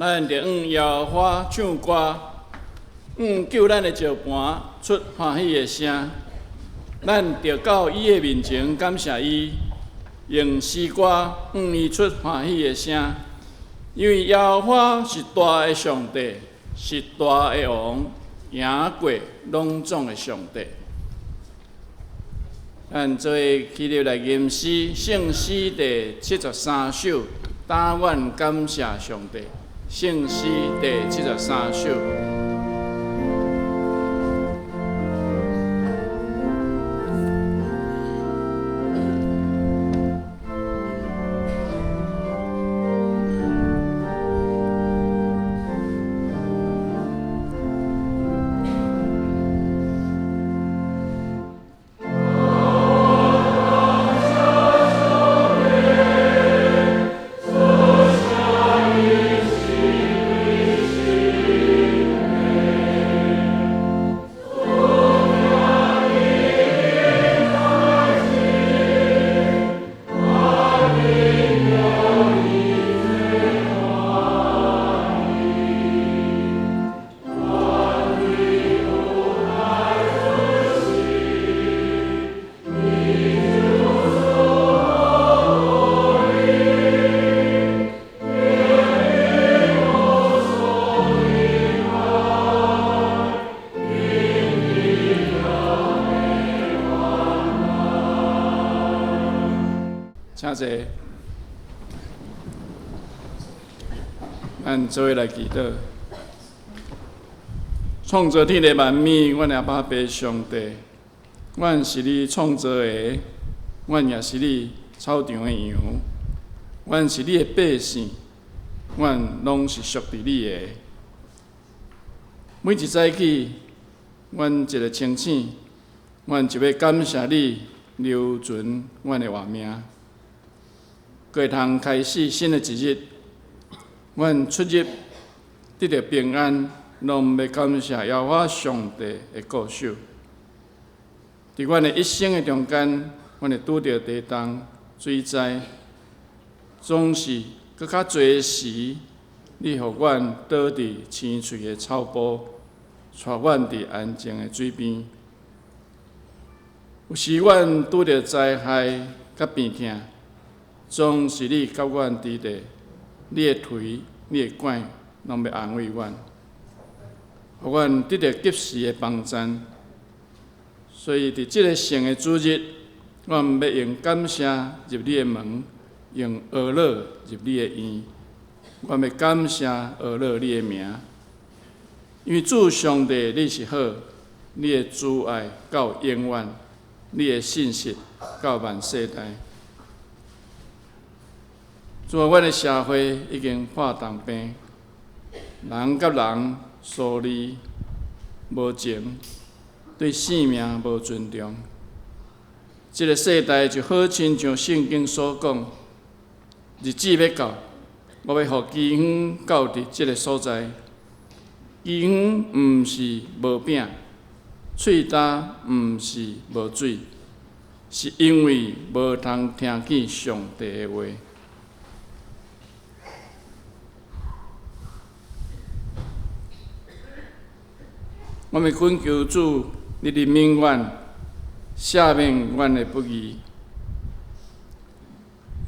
咱着摇花唱歌，救咱的石盘出欢喜的声。咱着到伊的面前感谢伊，用诗歌伊出欢喜的声。因为摇花是大的上帝，是大的王，赢过拢总的上帝。咱做起立来吟诗，圣诗第73首，但愿感谢上帝。圣诗第73首。请坐，咱做伙来祈祷。创造天地万物，阮阿爸爸上帝，阮是你创造的，阮也是你草场的羊，阮是你的百姓，阮拢是属于你的。每一早起，阮一个清醒，阮就要感谢你留存阮的活命。过通开始新的一日，阮出入得到平安，拢要感谢耶和华上帝的顾守。伫阮的一生的中间，阮会拄到地动、水灾，总是搁较侪时，你互阮倒伫青翠的草坡，带阮伫安静的水边。有时阮拄到灾害甲病痛。总是你甲阮伫地，你的腿、你的管，拢要安慰阮，互阮得到及时的帮衬。所以伫即个圣的主日，阮要用感谢入你的门，用俄乐入你的院。阮要感谢俄乐你的名，因为主上帝你是好，你的慈爱到永远，你的信实到万世代。主啊，阮的社会已经破重病，人甲人疏离无情，对生命无尊重。这个世代就好亲像圣经所讲，日子要到，我要互饥荒到伫这个所在。饥荒毋是无饼，喙焦毋是无水，是因为无通听见上帝的话。我们恳求主，你怜悯阮，赦免阮的不义。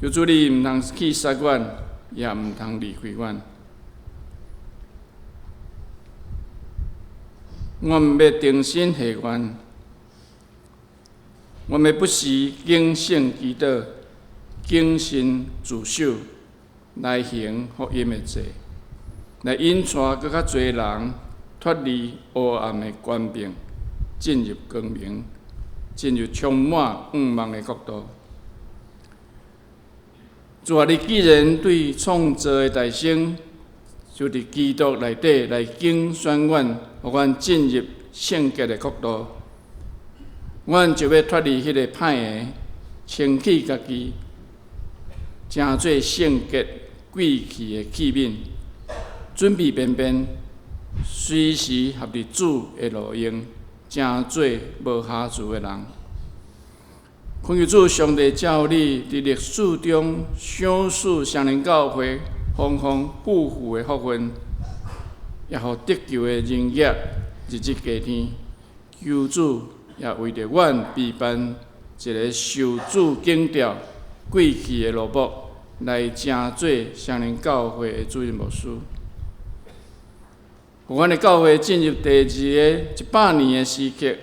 求主你毋通去杀阮，也毋通离开阮。我毋要定心下愿，我们不时警醒祈祷，谨慎自守，来行福音的祭，来引带更较侪人脱离黑暗的官兵，进入光明，进入充满盼望的国度。主啊，你既然对创造的大生，就伫基督内底来竞选阮，互阮进入圣洁的国度，阮就要脱离迄个歹的，清起家己，诚做圣洁贵气的器皿，准备便便，随时合伫主的路用，诚做无瑕疵的人。恳求主上帝照你伫历史中赏赐双灵教会丰丰富富的福分，也互得救的人业日日加添。求主也为着阮陪伴一个受主敬召、贵气的罗卜，来成做双林教会的主任牧师。互阮的教会进入第二个100年的时刻，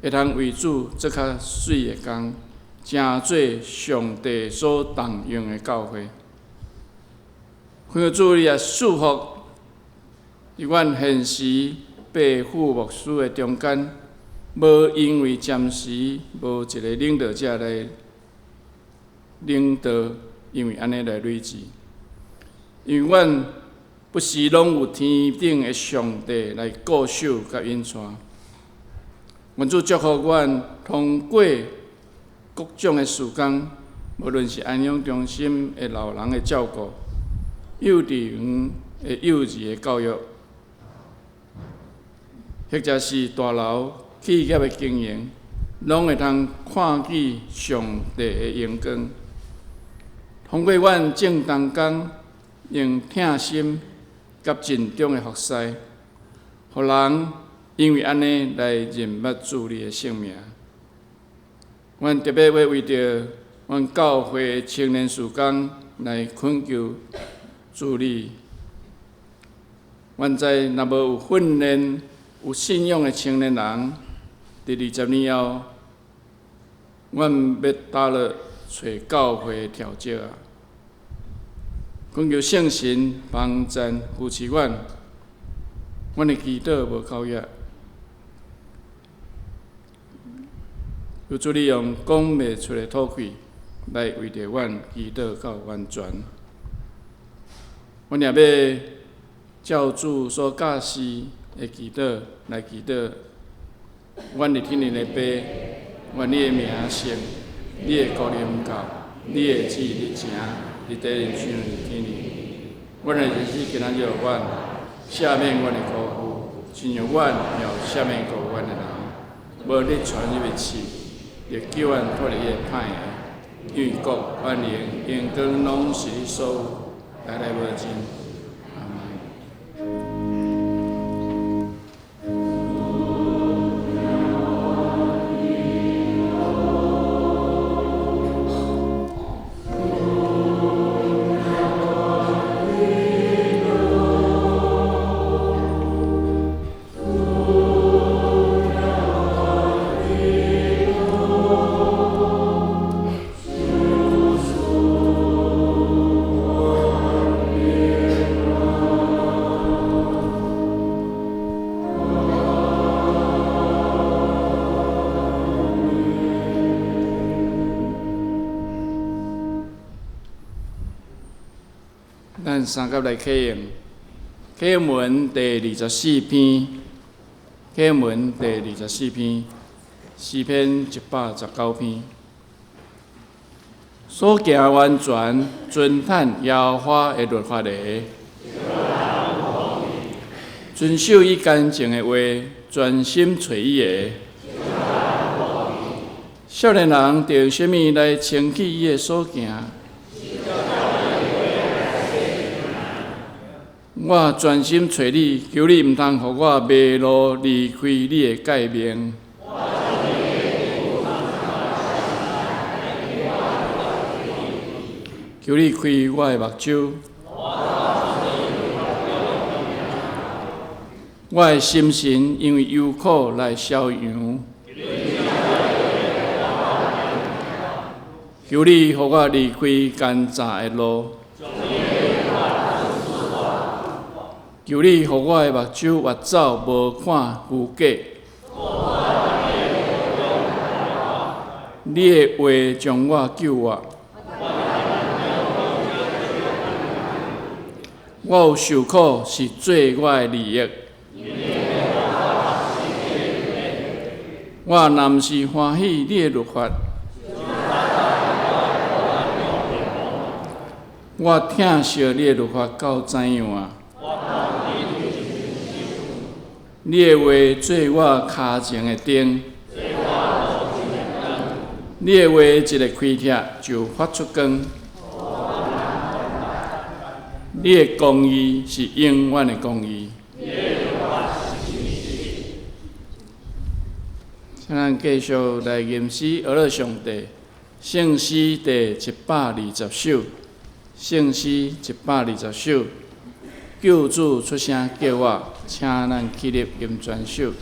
会通为主做较水的工，成做上帝所动用的教会。恳求主你也祝福，伫阮现时8副牧师的中间，无因为暂时无一个领导者来领导，因为安尼来累积。因为阮不时拢有天顶的上帝来固守甲引带。愿主祝福阮通过各种的事工，无论是安养中心的老人的照顾、幼稚园的幼儿的教育，或者是大楼企业的经营，拢会通看见上帝的荣光。通过阮正当工用疼心甲尽忠的服侍，互人因为安尼来认捌主你的性命。阮特别要为着阮教会的青年事工来恳求主你。阮知若无有训练、有信仰的青年人，伫20年后，阮要倒落找教会的条件啊！恳求圣神帮赞扶持阮，阮的祈祷无够约。求主你用讲袂出的吐气来为着阮祈祷到完全。阮也要照主所教示的祈祷来祈祷。阮伫天灵的爸，愿你的名圣，你的国临到，你的旨意日成，伫地人像伫天灵。阮的日子今仔日阮赦免阮的辜负，亲像阮也赦免过阮的人，无你传入的刺，亦叫阮脱离个歹个。因为国、万灵、荣光拢是你所有，代代无尽。阿门。咱三甲来启用，启用文第24篇，启用文第24篇，诗篇119篇。所行完全遵趁耶和华的律法的，遵守伊干净的话，专心找伊的。少年人着什么来称起伊的所行？我专心找你，求你毋通互我迷路离开你的诫命。求你开我的目睭，我的心神因为忧苦来消扬。求你互我离开奸诈的路。求你互我的目睭越走无看虚假。你的话将我救活。我有受苦是做我的利益。我若毋是欢喜你的律法，我疼惜你的律法到怎样啊？你的话做我脚前的灯，你的话一个开帖就发出光。你的公义是永远的公义。请咱继续来吟诗讹乐上帝，圣诗第120首，圣诗120首，救主出声叫我，请咱起立吟全首。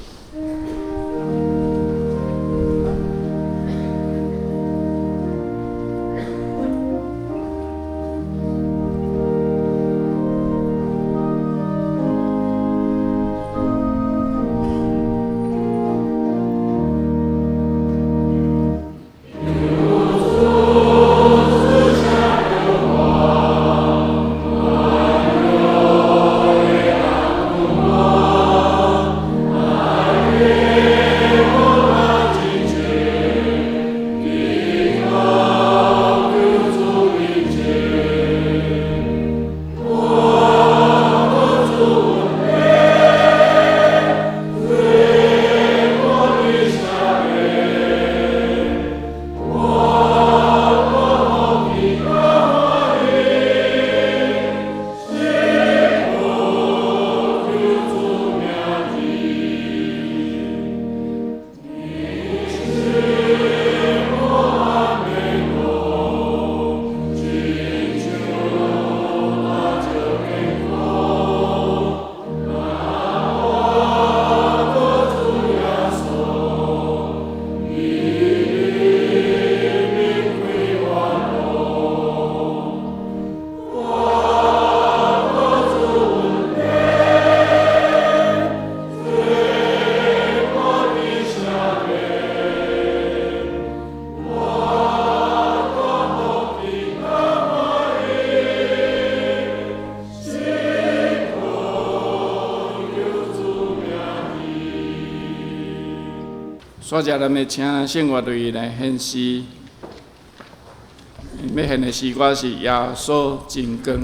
煞者咱要请圣乐队来献诗，要献的诗歌是《耶稣真光》。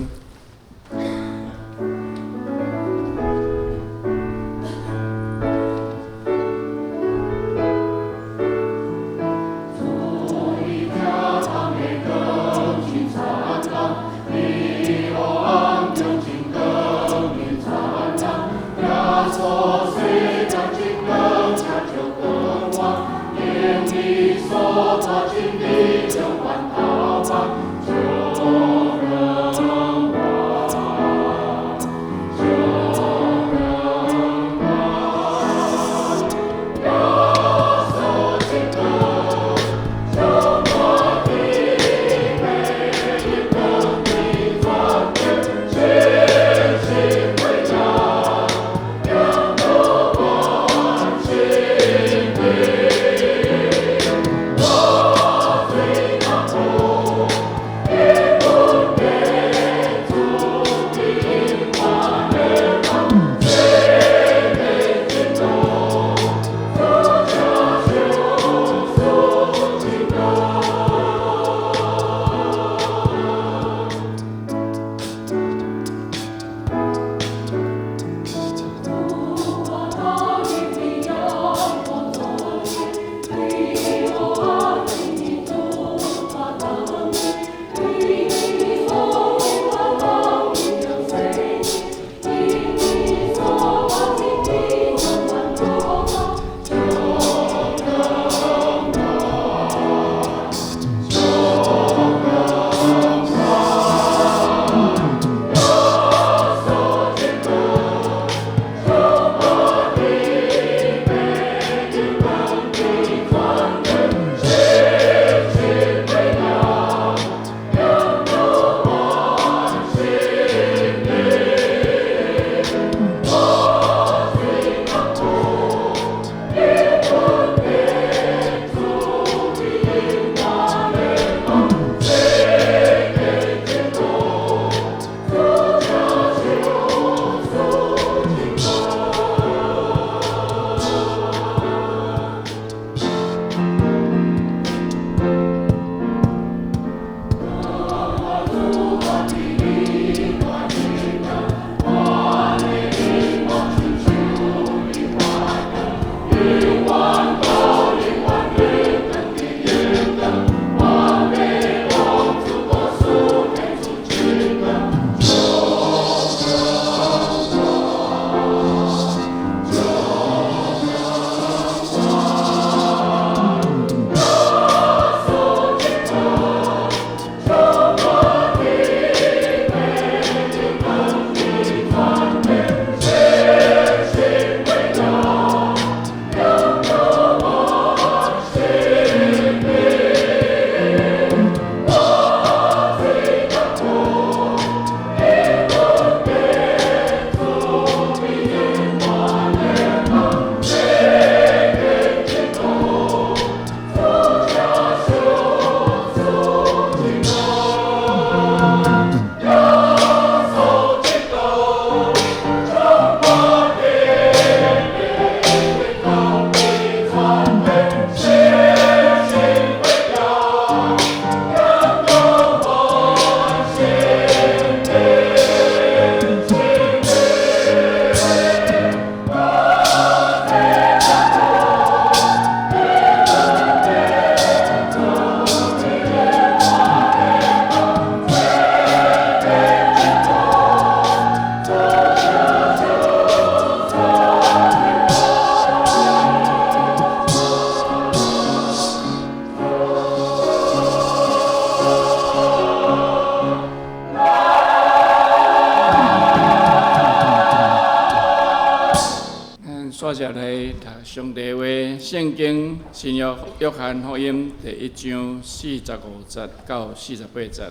坐下来读上帝话，圣经新约翰福音第1章45节到48节。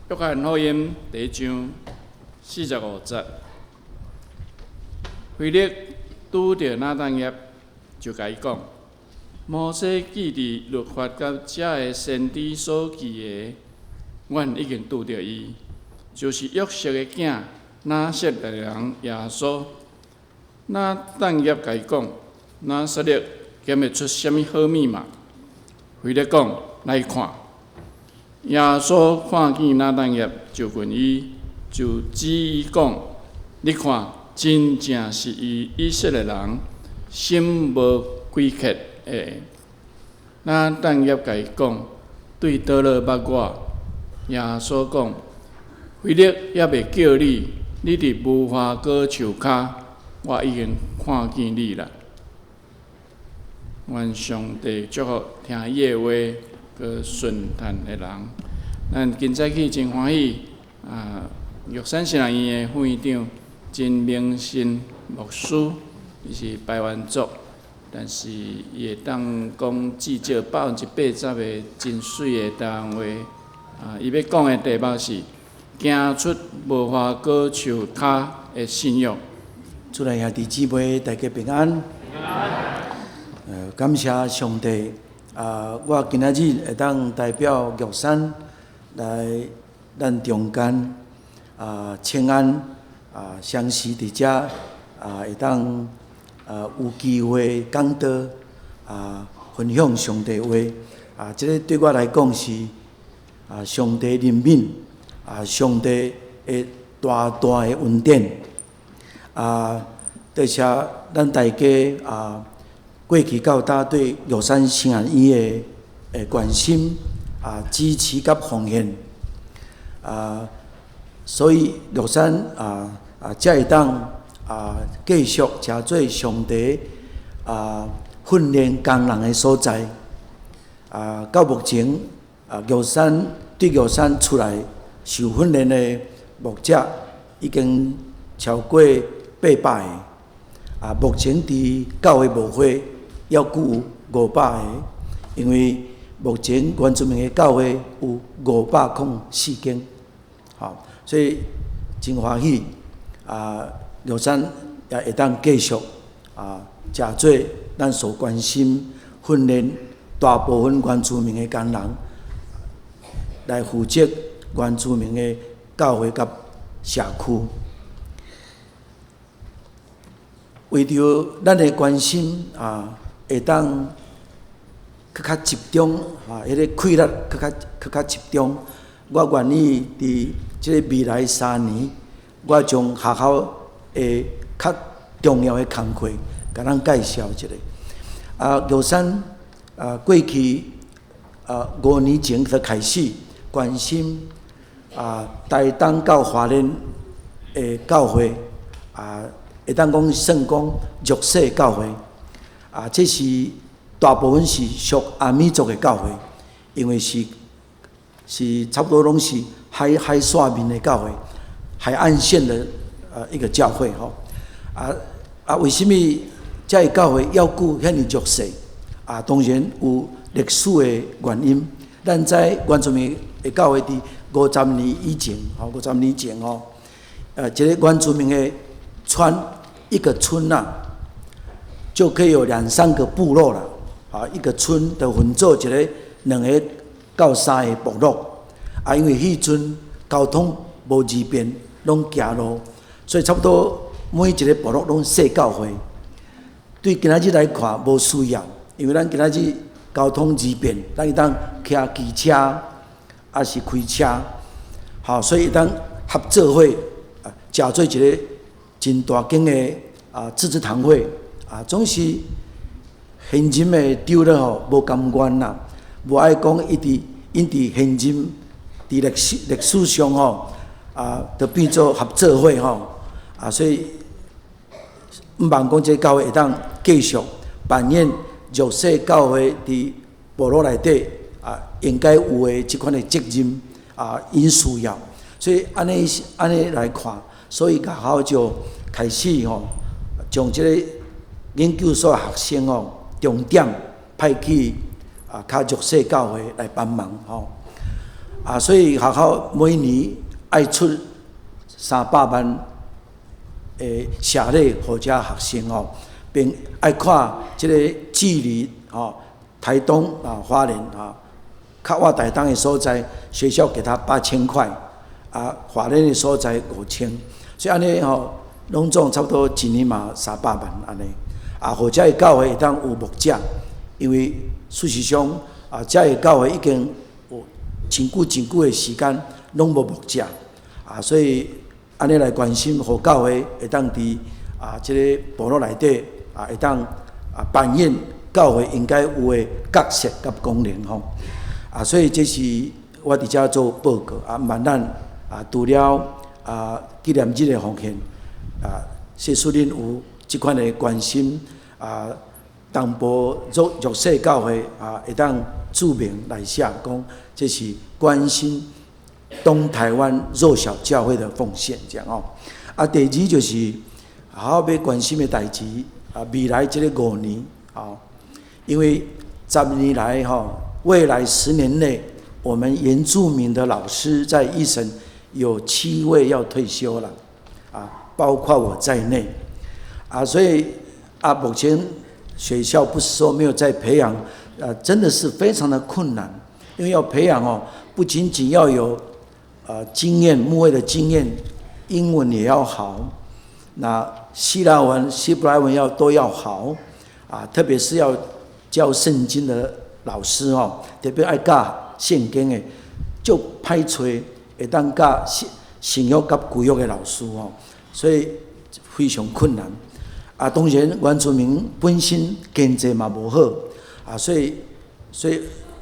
约翰福音第1章45节，腓力拄着拿但业，就甲伊讲：摩西记伫律法甲遮个先知所记的，阮已经拄着伊，就是约瑟的囝拿撒勒人耶稣。拿但业甲伊讲：拿撒勒检会出什么好物嘛？腓力讲：来看。耶稣看见拿但业，就问伊，就指伊讲：你看，真正是以色列人，心无鬼缺的。拿但业甲伊讲：对倒落捌我。耶稣讲：腓力还未叫你，你伫无花果树骹。我已经看见你了。愿上帝祝福听伊的话，佮顺叹的人。咱今早起真欢喜玉山圣人院的副院长真明信牧师，伊是排湾族，但是伊会当讲至少80%的真水的台湾话。伊要讲的题目是行出无花果树骹的信仰。主内兄弟姊妹，大家平安。感谢上帝。我今仔日会当代表玉山来咱中间请安相识伫遮会当有机会讲道分享上帝话这个对我来讲是上帝怜悯上帝的大大的恩典。多谢咱大家过去到大对玉山圣人院的关心支持甲奉献所以玉山才会当继续诚做上帝训练工人的所在到目前玉山对玉山出来受训练的牧者已经超过800个目前伫教会牧会还有500个，因为目前原住民的教会有504间，所以真欢喜玉山也会当继续诚做咱所关心训练大部分原住民的工人来负责原住民的教会甲社区。为着咱的关心会当更较集中迄个气力更较集中。我愿意伫即个未来3年，我将学校的较重要的工课，甲咱介绍一下。玉山过去5年前就开始关心台东到花莲的教会会当讲算讲弱势教会这是大部分是属阿美族的教会，因为是差不多拢是海线面的教会，海岸线的一个教会为什么这个教会要顾遐尼弱势当然有历史的原因。咱在原住民的教会伫50年以前50年前这个原住民的一个村就可以有2-3个部落了一个村就分做一个2个到3个部落因为迄阵交通无易便，拢行路，所以差不多每一个部落拢设教会。对今仔日来看无需要，因为咱今仔日交通易便，咱会当骑机车还是开车所以会当合作会诚做一个真大间的自治堂会总是现今的丢了无甘愿啦，无爱讲因伫现今伫历史上就变做合作会所以毋茫讲这教会会当继续扮演弱势教会伫部落内底应该有的即款的责任因需要，所以安尼来看，所以学校就开始将这个研究所学生哦，重点派去较弱势教会来帮忙所以学校每年爱出300万的社礼互遮学生并爱看即个距离台东花莲较我台东的所在，学校给他8000块，花莲的所在5000，所以安尼拢总差不多一年嘛300万安尼。或者的教会会当有牧者，因为事实上遮的教会已经有真久的时间拢无牧者所以安尼来关心，互教会会当伫即个部落内底会当扮演教会应该有的角色甲功能所以这是我伫遮做报告万咱除了纪念日的奉献谢谢恁有即款的关心淡薄弱势教会会当注明来写讲，这是关心东台湾弱小教会的奉献，这样第二就是好好要关心的代志未来这个5年因为10年来未来10年内，我们原住民的老师在一省有7位要退休了包括我在内所以目前学校不是说没有在培养真的是非常的困难，因为要培养不仅仅要有经验，牧会的经验，英文也要好，那希腊文、希伯来文都要好特别是要教圣经的老师特别爱教圣经的，就歹找会当教神学甲旧约的老师所以非常困难当然原住民本身经济嘛无好所以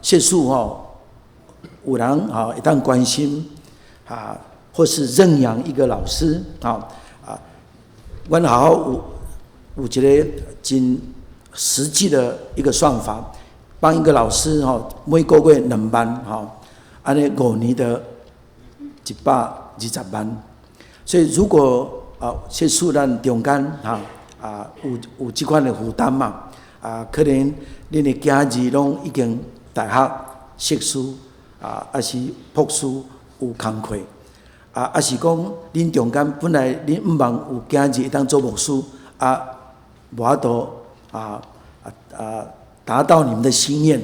谢数有人会当关心或是认养一个老师阮学校有一个真实际的一个算法，帮一个老师每个月2万安尼5年的120万，所以如果谢数咱中间有即款的负担嘛可能恁的囝儿拢已经大学硕士还是博士有工课还是讲恁中间本来恁毋茫有囝儿会当做牧师无法度达到你们的心愿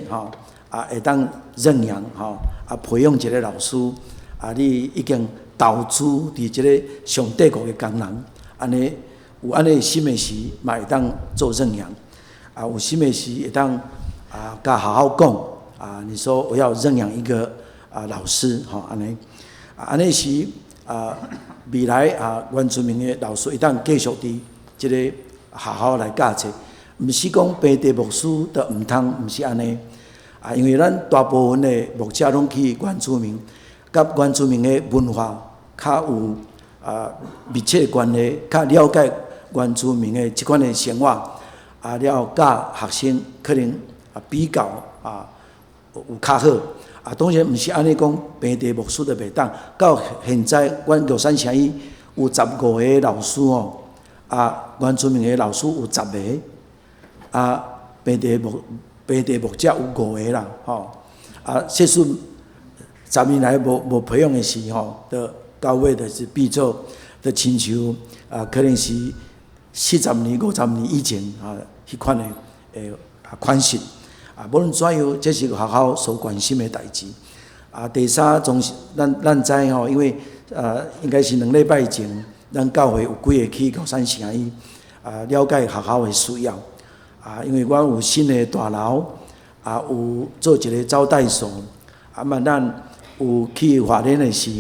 会当认养培养一个老师你已经投资伫即个上帝国的工人安尼有安尼心的时嘛会当做认养有心的时会当甲好好讲你说我要认养一个老师安尼安尼时未来原住民的老师会当继续伫即个学校来教册，毋是讲本地牧师都毋通，毋是安尼因为咱大部分的牧者拢去原住民，甲原住民的文化较有密切的关系，较了解原住民的即款的生活了教学生可能比较有较好当然毋是安尼讲本地牧师就袂当，到现在阮玉山城伊有15个老师原住民的老师有10个本地牧者有5个啦谢数10年来无培养的时的教会就是变做的亲像可能是40年、50年以前迄款的款式无论怎样，这是学校所关心的代志第三，总是咱知因为应该是2礼拜前，咱教会有几个去高山城伊了解学校的需要因为阮有新的大楼有做一个招待所咱有去花莲的时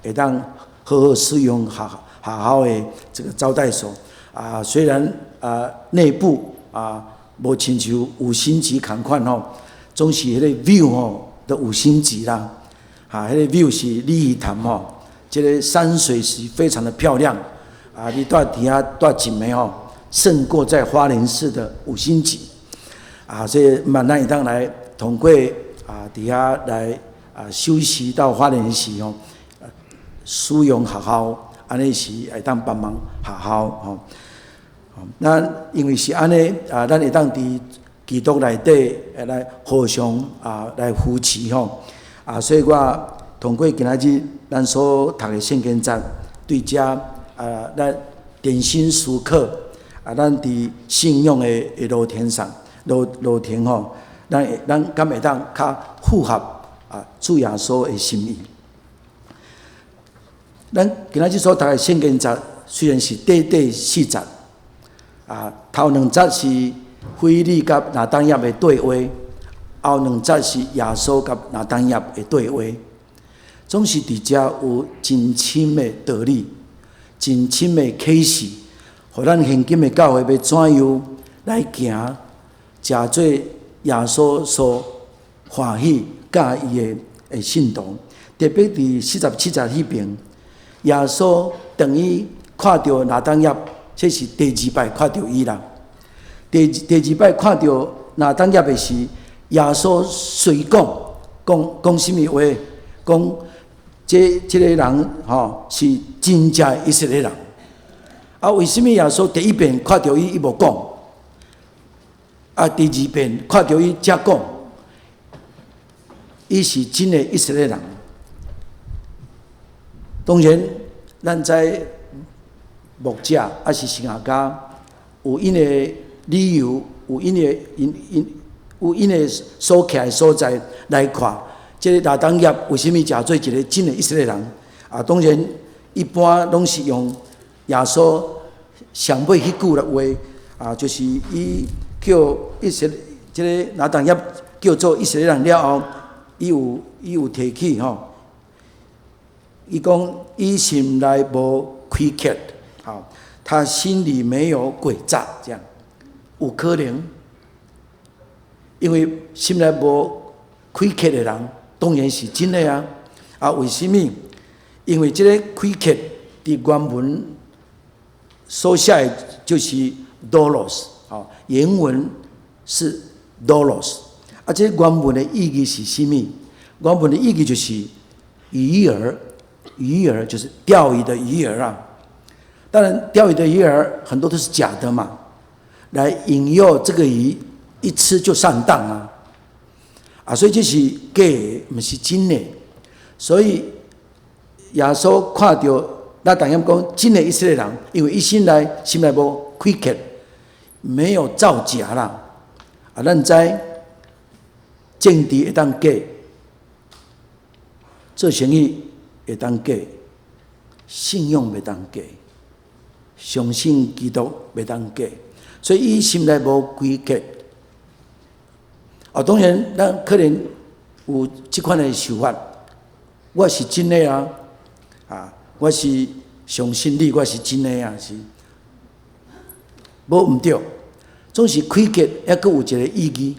会当好好使用学校的这个招待所虽然内部无亲像5星级同款总是迄个 view 都5星级啦迄个 view 是鲤鱼潭这个山水是非常的漂亮你住底下住近的胜过在花莲市的5星级所以咱会当来通过底下来休息到花莲时使用学校安尼时会当帮忙学校那因为是安尼啊，咱会当伫基督内底来互相来扶持吼啊，所以我通过今仔日咱所读的圣经节，对遮咱点心时刻咱伫信仰的路程上路程吼，咱敢会当较符合主耶稣的心意。咱今仔日所读的圣经节虽然是短4节头2节是非利甲拿单业的对话，后2节是耶稣甲拿单业的对话，总是伫遮有真深的道理，真深的启示，互咱现今的教会要怎样来行，食做耶稣所欢喜甲伊的信徒。特别伫47节迄边，耶稣等于看到拿单业，这是第2摆看到伊啦。第2摆看到拿单业的时，耶稣随讲什么话？讲这个人是真正的以色列人。为什么耶稣第1遍看到伊无讲？第2遍看到伊才讲，伊是真的以色列人。当然，咱在牧者是神学家，有因的理由，有因的所徛的所在来看，这个拿单业为什么食做一个真的以色列人？当然，一般拢是用耶稣上尾迄句话就是伊叫这个拿单业叫做以色列人了后，伊有提起伊讲伊心内无亏欠，他心里没有诡诈，这样有可能，因为心内无亏欠的人，当然是真的为什么？因为这个亏欠伫原文所写的就是 dolos， 原文是 dolos， 这个原文的意义是什么？原文的意义就是鱼儿就是钓鱼的鱼儿当然，钓鱼的鱼儿很多都是假的嘛，来引诱这个鱼一吃就上当所以这是假的，不是真的。所以耶稣看到那当然讲真的以色列人，因为伊心内无亏欠，没有造假啦。咱知政治会当假，做生意会当假，信用袂当假，相信基督袂当假，所以伊心内无亏欠。当然，咱可能有这款的想法，我是真的我是相信你，我是真的是无毋对，总是亏欠，还佫有一个意义。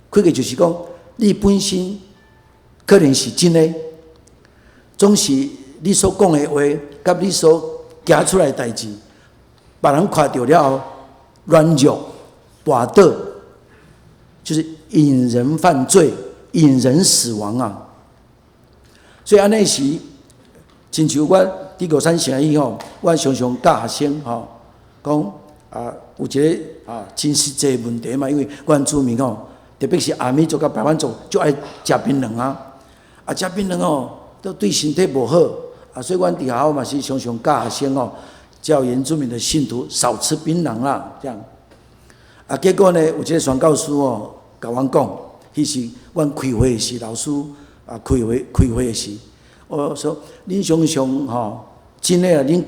亏欠就是讲，你本身可能是真的，总是你所讲的话，甲你所行出来的代志，别人看到了后，软弱、跋倒，就是引人犯罪、引人死亡所以安尼时，亲像我伫53城以后，我常常教学生讲有一个真实际问题嘛，因为阮厝面特别是阿美族甲排湾族，就爱食槟榔食槟榔都对身体无好所以阮伫学校嘛是常常教学生叫原住民的信徒少吃槟榔这样结果呢，有一个宣教师甲阮讲，迄时阮开会时，老师开会的时，我说恁常常真诶恁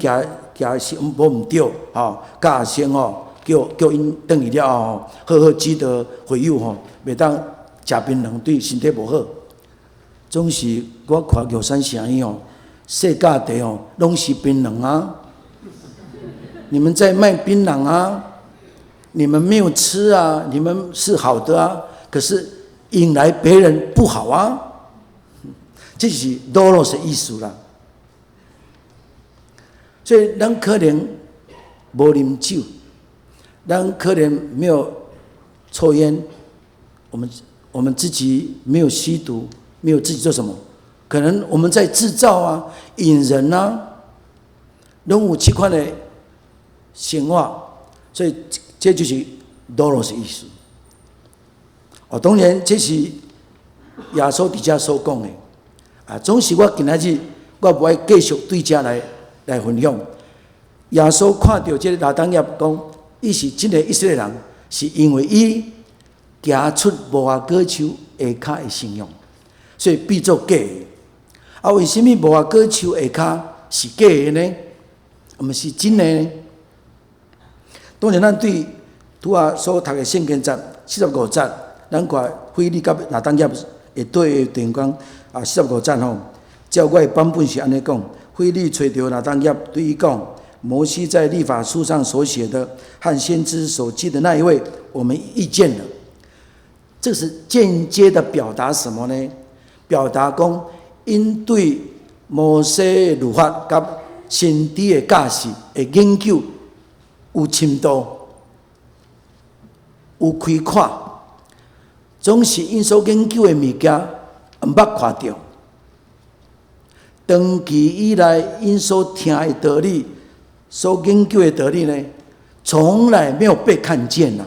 行是无毋对教学生叫因转去了后好好指导会友袂当食槟榔对身体无好。总是我看玉山城伊世界地拢是槟榔你们在卖槟榔你们没有吃你们是好的可是引来别人不好这是 dolos 的意思啦。所以咱可能无啉酒，咱可能没有抽烟，我们自己没有吸毒，没有自己做什么，可能我们在制造引人拢有这款的生活，所以这就是 doulos 的意思。当然这是耶稣伫遮所讲的总是我今仔日我无爱继续对遮来分享。耶稣看到这个拿当业讲，伊是真个以色列人，是因为伊行出无花果树下骹的信仰，所以变作假的。为什么无花果树下骹是假的呢？毋是真的呢？当然，咱对拄仔所读的圣经节45节，咱看腓利甲拿当业会对电讲45节吼，照我的版本是安尼讲：腓利找到拿当业，对伊讲。摩西在律法书上所写的和先知所记的那一位，我们遇见了。这是间接的表达什么呢？表达讲，因对摩西的律法甲先知的教示的研究有深度、有开阔，总是因所研究的物件毋捌看到。长期以来，因所听的道理。所研究的道理呢，从来没有被看见了。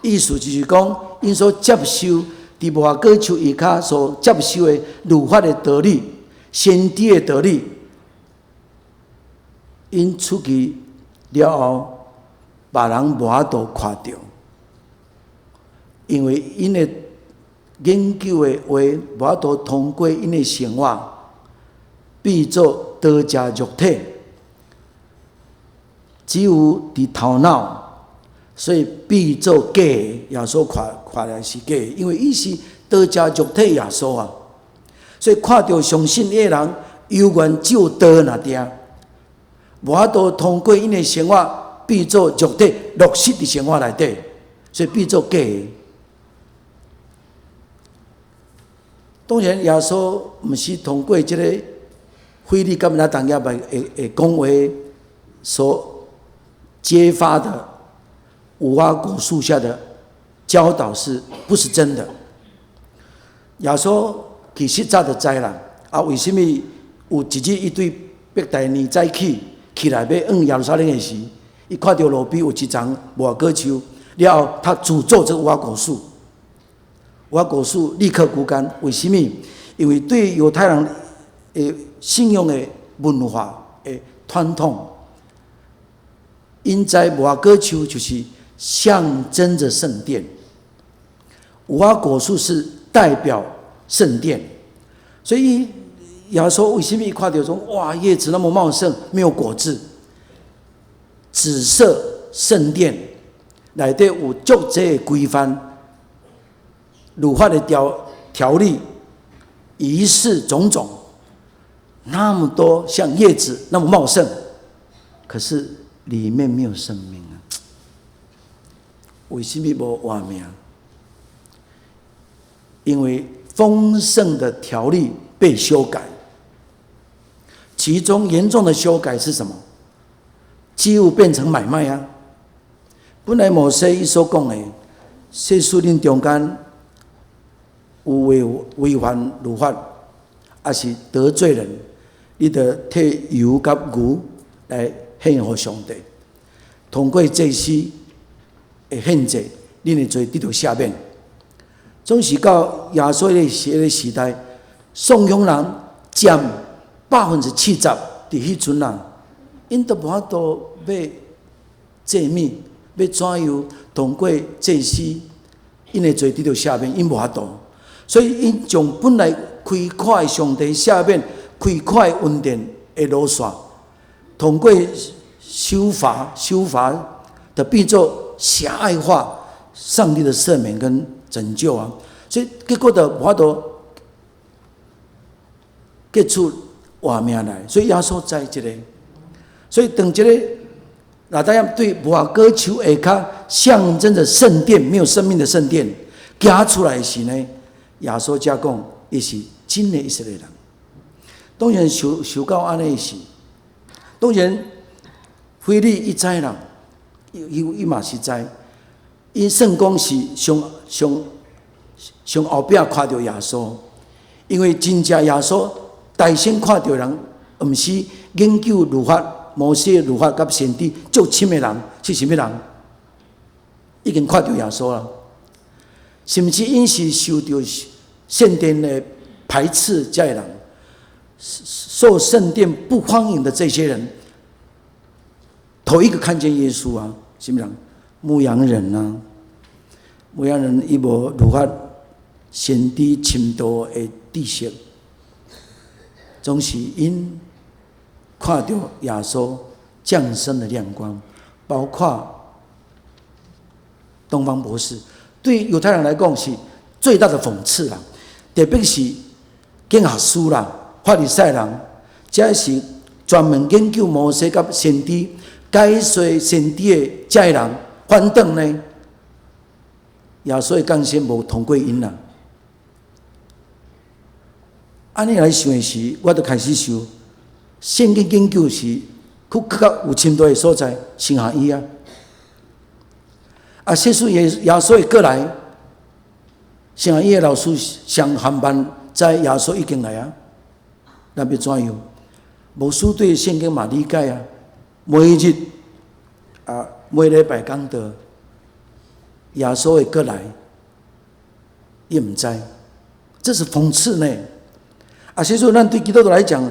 意思就是讲，因所接受伫无花果树下骹所接受的律法的道理、先知的道理，因出去了后，别人无法度看到，因为因的研究的话无法度通过因的生活，变作道家肉体。只有伫头脑，所以变做假的。耶稣看来是假的，因为伊是道家肉体耶稣啊，所以看到相信的人，犹原只有道那点，无法度通过因的生活变做肉体落实的生活内底，所以变做假的。当然，耶稣毋是通过这个腓利甲拿当业的讲话所揭发的无花果树下的教导是不是真的？耶稣其实早就知啦，为什么有一日伊对伯大尼早起来要往耶路撒冷的时，伊看到路边有一丛无花果树，了后他诅咒这个无花果树，无花果树立刻枯干。为什么？因为对犹太人的信仰的文化的传统。因知无花果树就是象征着圣殿，无花果树是代表圣殿，所以耶稣为什么一看到说哇叶子那么茂盛，没有果子，指涉圣殿内底有足多的规范、律法的条例、仪式种种，那么多像叶子那么茂盛，可是里面没有生命啊！为什么无活命？因为丰盛的条例被修改，其中严重的修改是什么？几乎变成买卖啊！本来摩西所讲的，说书令中间有违反律法，还是得罪人，你得替油甲牛来献给上帝，通过祭司的献祭，恁的罪得到赦免。总是到耶稣的时代，送养人占70%，伫迄阵啊，因都无法度要祭物，要怎样通过祭司，因的罪得到赦免，因无法度，所以因将本来开阔的上帝赦免、开阔的恩典的路线。通过修法的变作狭隘化上帝的赦免跟拯救啊，所以结果就无法度结出活命来。所以耶稣知这个，所以当这个拿大家对无花果树下骹象征着圣殿没有生命的圣殿行出来时呢，耶稣才讲伊是真的以色列人。当然受到安尼时。当然，腓利伊知啦，伊嘛是知，伊算讲是上后壁看到耶稣，因为真正耶稣大先看到人，毋是研究律法摩西律法甲先知足深的人是甚物人？已经看到耶稣了，甚至因是受到圣殿的排斥这些人，受圣殿不欢迎的这些人，头一个看见耶稣啊，什么人？牧羊人啊，牧羊人伊无律法先知深度的知识，总是因看到耶稣降生的亮光，包括东方博士，对犹太人来讲是最大的讽刺啦。特别是经学师啦、法利赛人，这是专门研究摩西甲先知、解说先知的这些人，反倒呢，耶稣的降生无通过因啦。安尼来想的时，我就开始想，圣经研究是去较有深度的所在，神学院啊。啊，耶稣会过来，神学院的老师上韩班在耶稣已经来啊，那要怎样？牧师对圣经嘛理解啊，每日啊每礼拜讲道，耶稣会过来，也唔知，这是讽刺呢。啊，所以说，咱对基督徒来讲，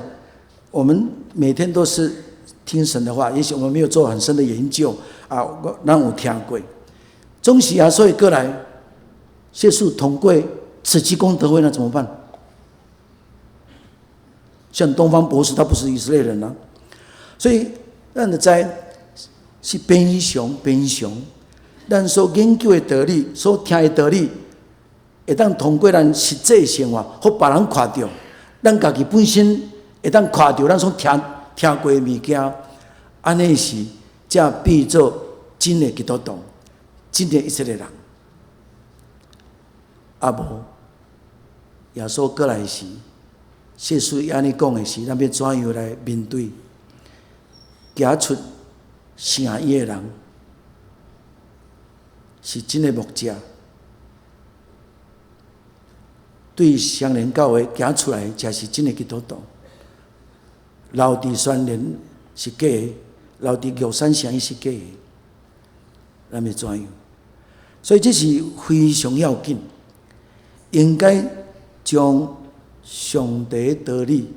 我们每天都是听神的话，也许我们没有做很深的研究啊，咱有听过。总是啊，所以过来，耶稣通过慈济功德会，那怎么办？像东方博士，他不是以色列人啊，所以咱就知是变相，咱所研究的道理，所听的道理，会当通过咱实际生活，互别人看到，咱家己本身会当看到咱所听过的物件，安尼是才变做真的基督徒。真的以色列人，啊无耶稣过来时，耶稣安尼讲的时，咱要怎样来面对？行出城邑的人，是真的牧者；对相连教会行出来，才是真的基督徒。留伫宣言是假的，留伫玉山城邑是假的，咱要怎样？所以这是非常要紧，应该将上帝的道理，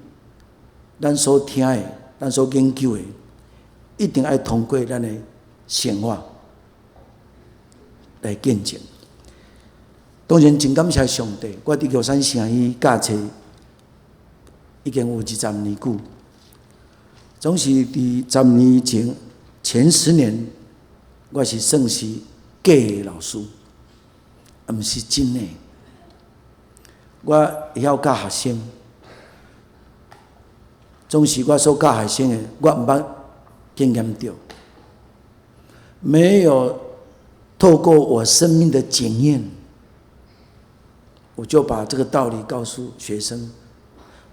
咱所听的、咱所研究的，一定要通过咱的生活来见证。当然，真感谢上帝，我伫玉山城邑教册已经有20年久，总是伫10年前10年，我是算是假的老师，毋是真的。我会晓教学生，总是我所教学生的，我毋捌经验到，没有透过我生命的检验，我就把这个道理告诉学生，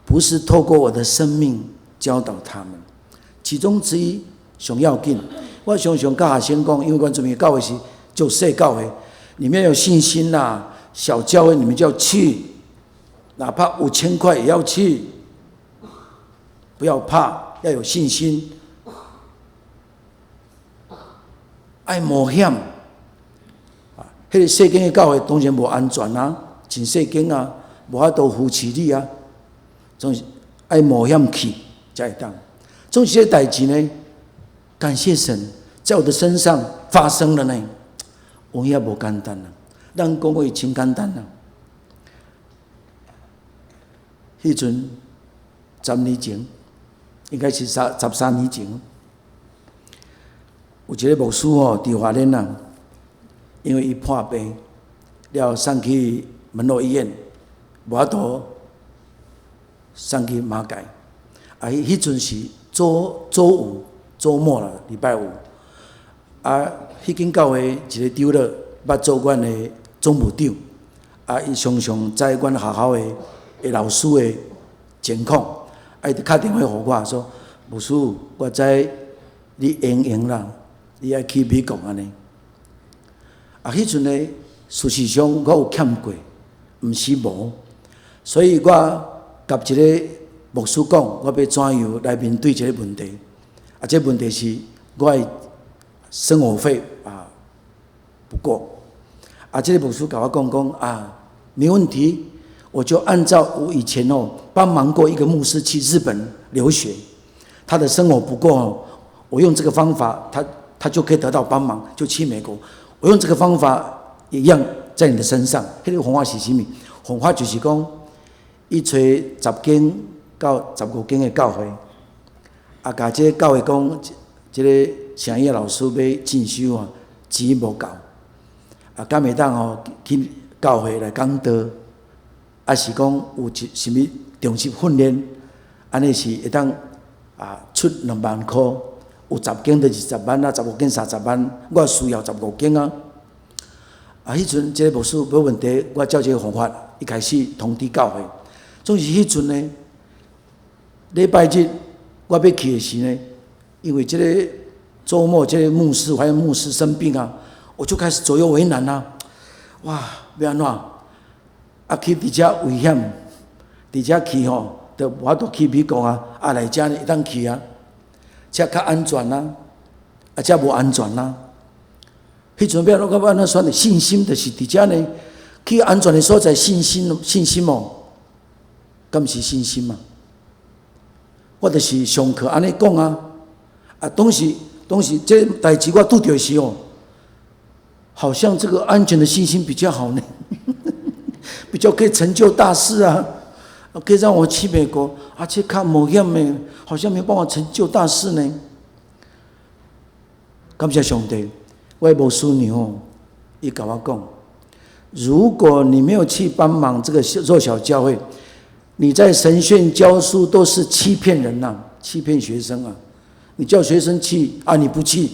不是透过我的生命教导他们。其中之一上要紧，我常常教学生讲，因为我准备教会是就小教会，你们要有信心啦。小教会你们就要去，哪怕5000块也要去，不要怕，要有信心，爱冒险。迄个世间的教会当然无安全啊，真世间啊，无法度扶持你啊，总是爱冒险去才会当。总是这代志呢，感谢神在我的身上发生了呢。有影无简单啊，咱讲话真简单啊。迄阵10年前，应该是13年前，有一个牧师伫花莲啊，因为伊破病了，送去门罗医院，无法度送去马街。啊，迄阵是周末啦，礼拜五。啊，迄间教会一个长老捌做阮的总务长，啊，伊常常知阮学校的老师的情况，啊，伊就打电话互我说：“牧师，我知你用啦，你爱去美国安尼。”啊，迄阵呢，事实上我有欠过，毋是无，所以我甲一个牧师讲，我要怎样来面对这个问题。这问题是我的生活费不够。这个牧师跟我讲没问题，我就按照我以前帮忙过一个牧师去日本留学，他的生活不够我用这个方法，他就可以得到帮忙，就去美国。我用这个方法一样在你的身上。那个方法是什么？方法就是讲，他找10间到15间的教会，甲这个教会讲，这个城里老师要进修钱无够，敢会当去教会来讲道，是讲有什么重视训练，安尼是会当出2万块，有10间就20万15间30万，我需要15间迄阵这个牧师没问题，我照这个方法一开始通知教会。总是迄阵呢，礼拜日我要去的时呢，因为这个周末这个牧师生病我就开始左右为难哇，要安怎？去伫遮危险，伫遮去就无法度去美国来遮呢会当去遮较安全遮无安全迄阵要安怎选的信心，就是伫遮呢去安全的所在，信心敢是信心嘛？我就是上课安尼讲当时这代志我拄着时好像这个安全的信心比较好呢，比较可以成就大事可以让我去美国，且较冒险的，好像没办法成就大事呢。感谢上帝，我的牧师娘伊跟我讲，如果你没有去帮忙这个弱小教会，你在神学院教书都是欺骗人欺骗学生你叫学生去你不去，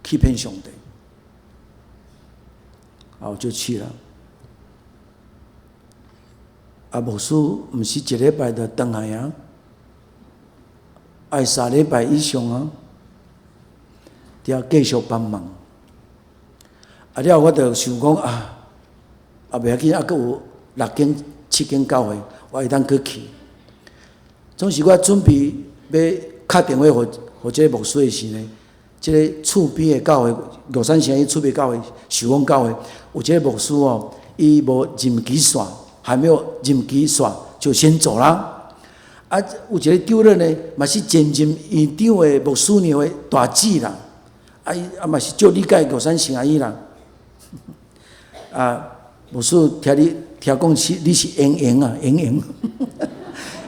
欺骗上帝。我就去了。牧师不是1礼拜就回来要3礼拜以上要继续帮忙。了我就想讲不要紧，还有6间7间教会，我会当去去。总是我准备要打电话给这个牧师的时呢，这个厝边的教会，罗山城厝边教会、寿丰教会，有这个牧师伊无任期线，还没有任期线就先走了。有一个丢人呢，嘛是前任院长的牧师娘的大姊啦，嘛是照理解罗山城阿姨啦。牧师听讲你是莹莹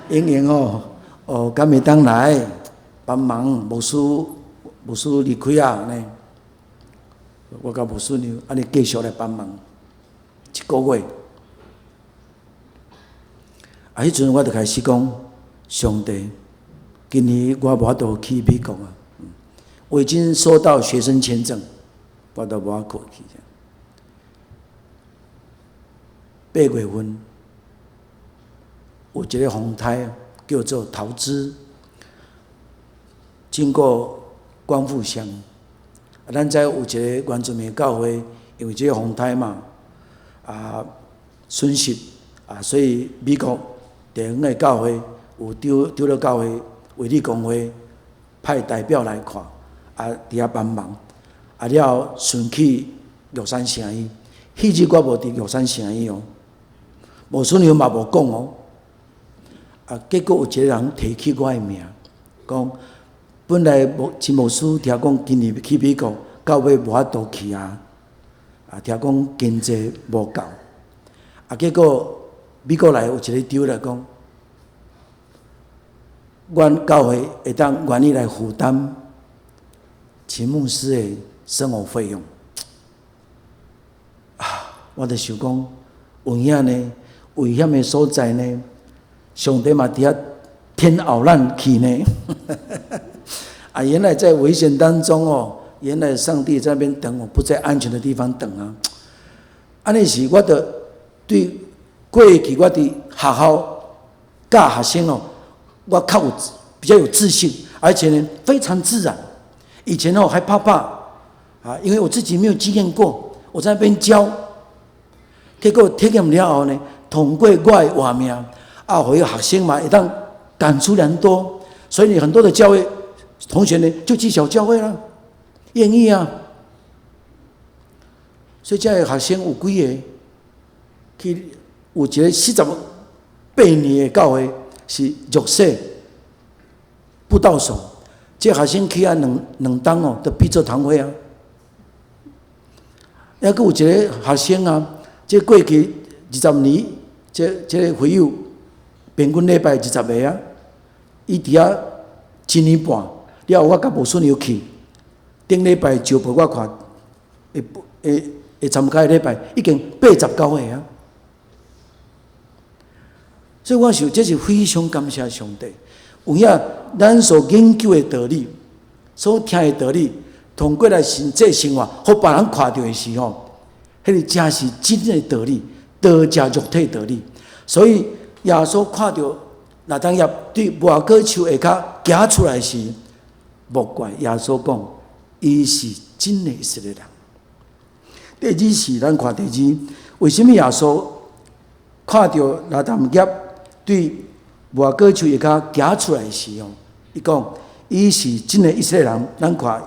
莹莹敢会当来帮忙牧师离开呢？我甲牧师娘安尼继续来帮忙1个月。迄阵我就开始讲，上帝，今年我无法度去美国我已经收到学生签证，我都无法度去。8月份有一个风台叫做桃枝，经过光复乡，咱知有一个原住民教会，因为这个风台嘛损失所以美国地方的教会有丢了教会卫理公会派代表来看伫遐帮忙了顺去玉山城医，迄日我无伫玉山城医牧师娘嘛无讲结果有一个人提起我的名，讲本来陈牧师听讲今年去美国，到尾无法度去听讲经济无够结果美国来有一个丢来讲，阮教会会当愿意来负担陈牧师的生活费用我就想讲，有影呢？危险的所在呢，上帝嘛伫遐天后咱去呢。原来在危险当中原来上帝在那边等我，不在安全的地方等安尼是我的对过去我的学校教学生我比较有自信，而且呢非常自然。以前还怕因为我自己没有经验过，我在那边教，结果体验了后呢，通过我的画面互学生嘛会当感触良多，所以你很多的教会同学呢，就去小教会了，愿意啊。所以这学生有几个，去有一个48年的教会是弱势不到手，这学生去啊两档哦，都比做堂会啊。还佫有一个学生啊，这过去20年，这个会友平均礼拜20个啊，伊伫遐1年半，了后我甲无顺利去，顶礼拜就陪我看，会参加的礼拜已经89个啊。所以我想这是非常感谢上帝，有影咱所研究的道理，所听的道理。通过来实际生活，互别人看到的时候，迄个才是真的道理，道家肉体道理。所以耶稣看到那当耶对无果树下骹行出来时，莫怪耶稣讲，伊是真的以色列人。第二是咱看第二，为什么耶稣看到那当叶对无果树下骹行出来时哦，伊讲伊是真的以色列人，咱看。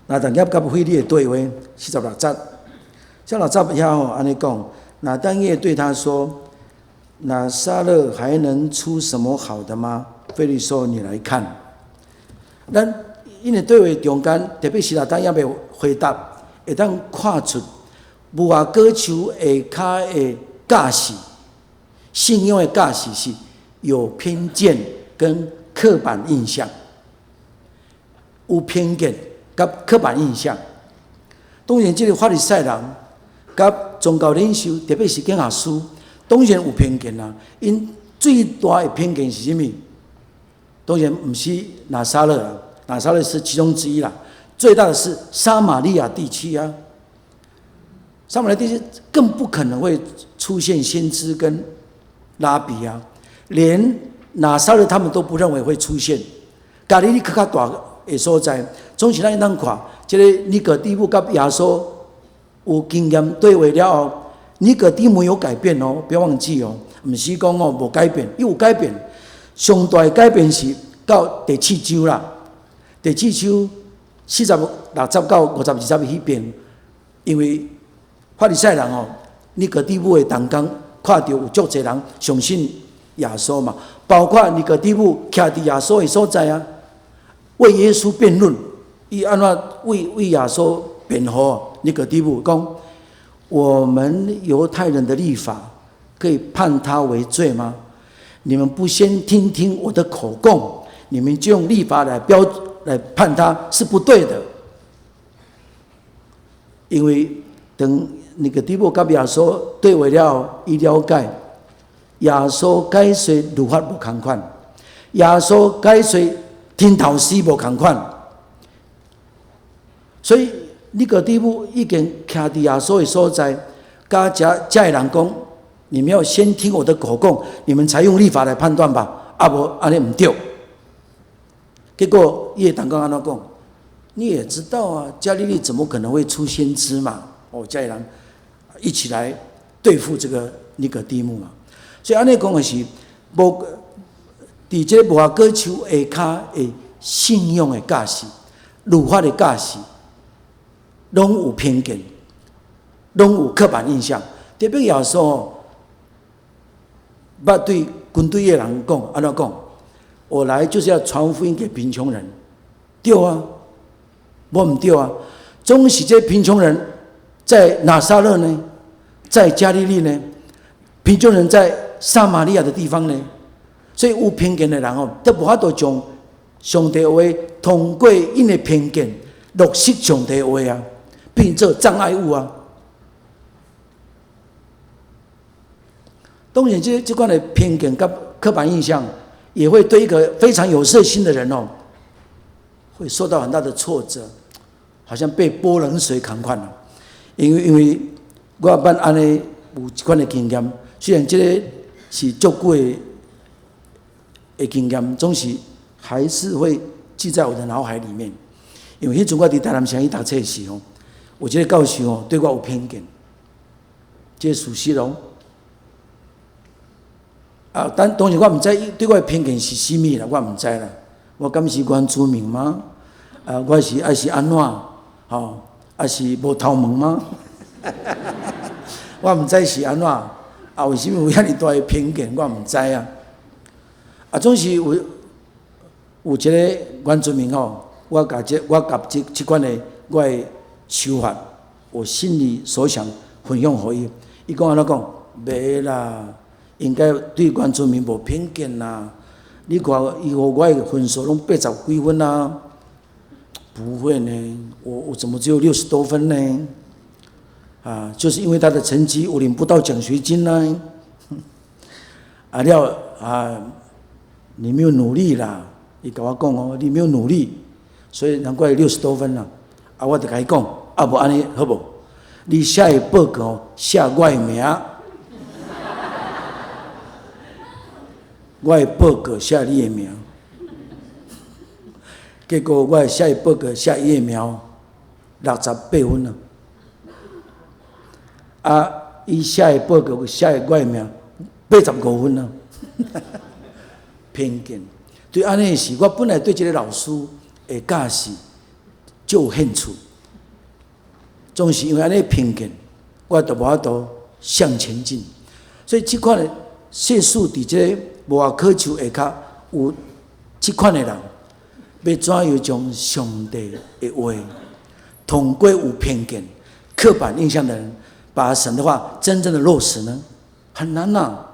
那但业甲腓利的对话46节，46节遐吼安尼讲，那但业对他说：“拿撒勒还能出什么好的吗？”腓利说：“你来看。”咱因为对话中间，特别是那但业的回答，会当看出无果树下骹的教士，信仰的教士是有偏见跟刻板印象，有偏见。甲刻板印象，当然，这个法利赛人甲宗教领袖，特别是经学师，当然有偏见啦。因最大的偏见是什么？当然不是拿撒勒啦，拿撒勒是其中之一啦。最大的是撒玛利亚地区啊，撒玛利亚地区更不可能会出现先知跟拉比啊，连拿撒勒他们都不认为会出现。加利利较大的所在。总是咱应当看，这个尼哥底母甲耶稣有经验对话了后，尼哥底母有改变哦，不要忘记哦，唔是讲哦无改变，伊有改变。上大的改变是到第7章啦，第7章46节到52节迄边，因为法利赛人哦，尼哥底母的同工看到有足侪人相信耶稣嘛，包括尼哥底母徛伫耶稣的所在啊，为耶稣辩论。伊安怎为耶稣辩护？尼哥底母讲：“我们犹太人的律法可以判他为罪吗？你们不先听听我的口供，你们就用律法来判他是不对的。因为等尼哥底母甲耶稣对话了，伊了解耶稣解说律法无同款，耶稣解说天头师无同款。”所以尼哥底母已经徛伫耶稣的所在，甲这的人讲：你们要先听我的口供，你们才用律法来判断吧。啊无安尼唔对。结果伊的同工安怎讲？你也知道啊，加利利怎么可能会出先知嘛？哦，这人一起来对付这个尼哥底母嘛。所以安尼讲的是，无伫这无果树下骹的信仰的教士、律法的教士。拢有偏见，拢有刻板印象。特别耶稣捌对军队的人讲，安怎讲？我来就是要传福音给贫穷人，对啊，我唔对啊。总是这贫穷人在拿撒勒呢，在加利利呢，贫穷人在撒玛利亚的地方呢，所以有偏见的人哦，都无法度将上帝的话通过因的偏见落实上帝的话啊。变做障碍物啊！当然，这款的偏见跟刻板印象，也会对一个非常有色心的人哦，会受到很大的挫折，好像被泼冷水同款了。因为我捌安尼有一款的经验，虽然这个是足久的经验，总是还是会记在我的脑海里面。因为迄阵我伫台南城去读册时候。有这个教授哦，对我有偏见，这属实咯。但当然我毋知对我的偏见是甚物啦，我毋知啦。我敢是原住民吗？我是还是安怎？还是无头毛吗？我毋知是安怎。为什么有遐尼大的偏见？我毋知啊。总是有一个原住民我甲即款的我的想法，我心里所想分享互伊。伊讲安怎讲？袂啦，应该对原住民无偏见啦。你看伊互我的分数拢80几分啊？不会呢，我怎么只有60多分呢？就是因为他的成绩我领不到奖学金呢。你没有努力啦，伊甲我讲你没有努力，所以难怪60多分啦。我就甲伊讲，无安尼好无？你下一报告写我的名，我的报告写你的名。结果我下一报告写伊的名，68分伊下一报告写我的名85分啊。偏见，对安尼的事，我本来对这个老师的教示就有兴趣，总是因为安尼偏见，我就无法度向前进。所以这款的世事伫这个无法渴求下骹有这款的人，要怎样将上帝的话通过有偏见、刻板印象的人，把神的话真正的落实呢？很难啊。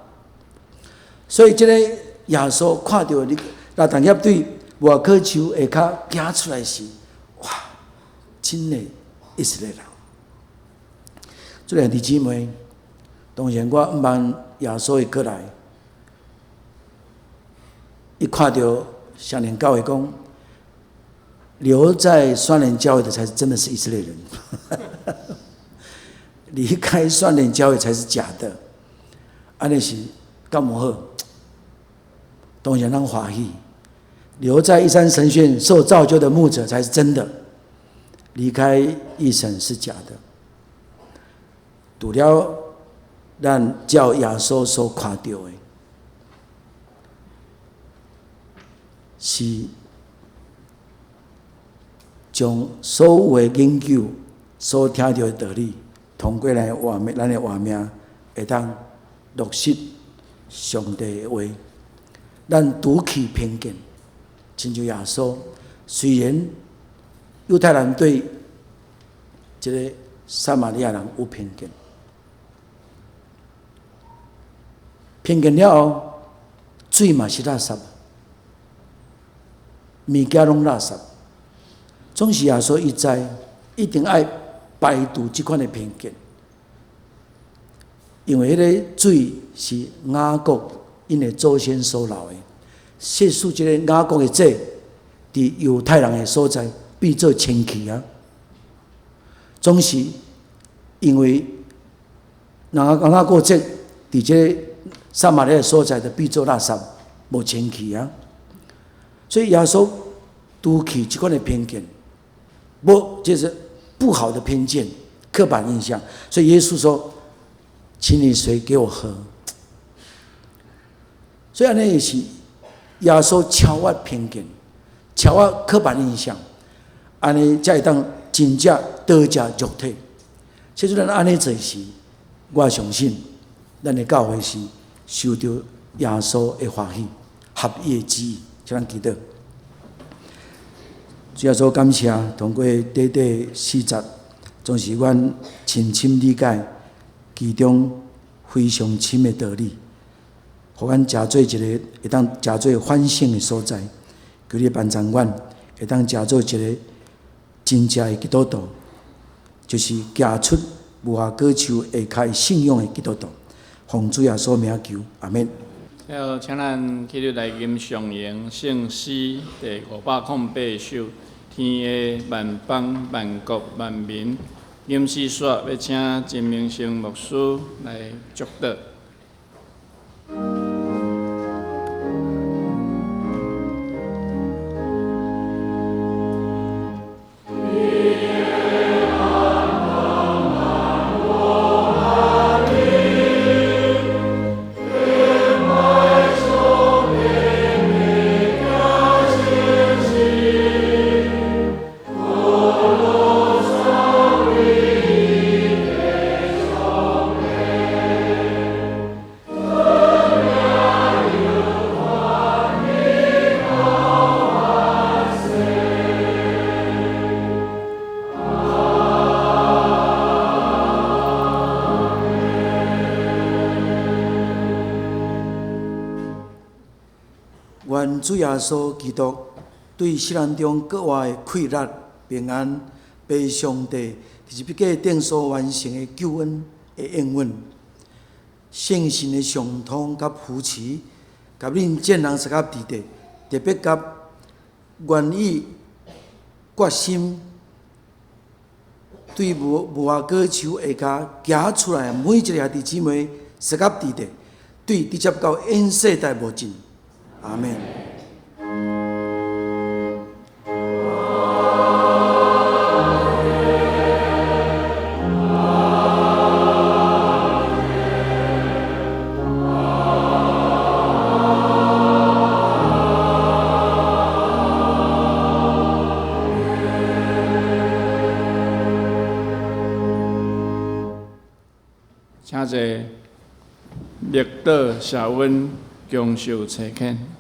所以这个耶稣看到你那同业对无渴求下骹行出来时，哇，真的以色列人。这两弟姊妹，当然我毋茫耶稣会过来，一看到少年教会讲，留在双连教会的才是真的是以色列人，离开双连教会才是假的，安尼是干无好？当然让欢喜，留在一山神学院受造就的牧者才是真的，离开一神是假的。除了咱照耶稣所看到的，是将所有的研究、所听到的道理，通过咱的活命，会当落实上帝的话。咱除去偏见，亲像耶稣，虽然犹太人对这个撒玛利亚人有偏见，偏见了后，水嘛是垃圾，物件拢垃圾。总是耶稣伊知，一定爱排除这款的偏见，因为迄个水是雅各因的祖先所留的。世事这个雅各的罪，伫犹太人的所在变做清气啊！总是因为雅各罪伫这个撒玛利亚所在的变做垃圾，无清气啊！所以耶稣除去这款的偏见，就是不好的偏见、刻板印象。所以耶稣说：“请你水给我喝。”所以安尼也是耶稣超越偏见、超越刻板印象，安尼才会当真正得着肉体。所以咱安尼做时，我相信咱的教会是受到耶稣的欢喜、合一的旨意。请咱祈祷。主耶稣，感谢通过短短4节，总是阮深深理解其中非常深的道理，互阮食做一个会当食做反省的所在。求你帮助阮，会当食做一个真正的基督徒，就是行出无下渴求下开信仰的基督徒。奉主耶稣名求，阿门。了，请咱起立来吟上言圣诗第508首。天下万邦万国万民，吟诗说要请真明生牧师来祝祷。天咱主耶稣基督对世人中各外的快乐、平安，被上帝伫十字架顶所完成的救恩的应允，圣神的上通甲扶持，甲恁见人适合伫地，特别甲愿意决心对无花果树下加行出来每一个兄弟姊妹适合伫地，对直接到永世代无尽。阿门。请坐，密道谢温强受垂肯。